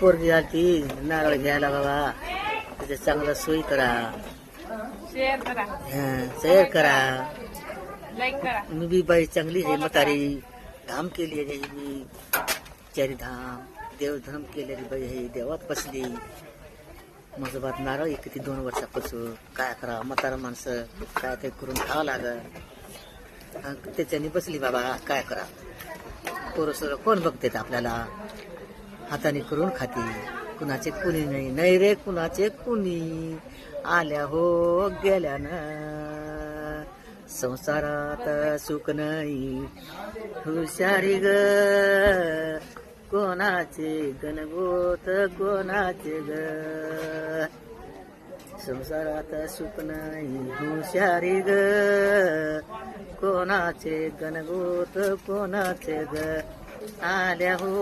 पोरगी आलती नारळ घ्यायला बाबा, त्याच्या चांगला सोयी करा, शेअर करा, शेअर करा. लाईक करा. मी बी बाई चांगली आहे, म्हातारी धाम केली आहे मी, चारी धाम देवधाम केलेली बाई आहे, देवात बसली. माझं बात नारळ आहे किती 2 वर्षापासून. काय करा म्हातारा माणसं, काय ते करून खावं लागल. त्याच्यानी बसली बाबा, काय करा. पोरं कोण बघतेत आपल्याला, हाताने करून खाते. कुणाचे कुणी नाही, नाही रे कुणाचे कुणी. आल्या हो गेल्यानं संसारात सुख नाही. हुशारी ग कोणाचे गणगोत कोणाचे ग, संसारात सुख नाही. हुशारी ग कोणाचे गणगोत कोणाचे ग. आल्या हो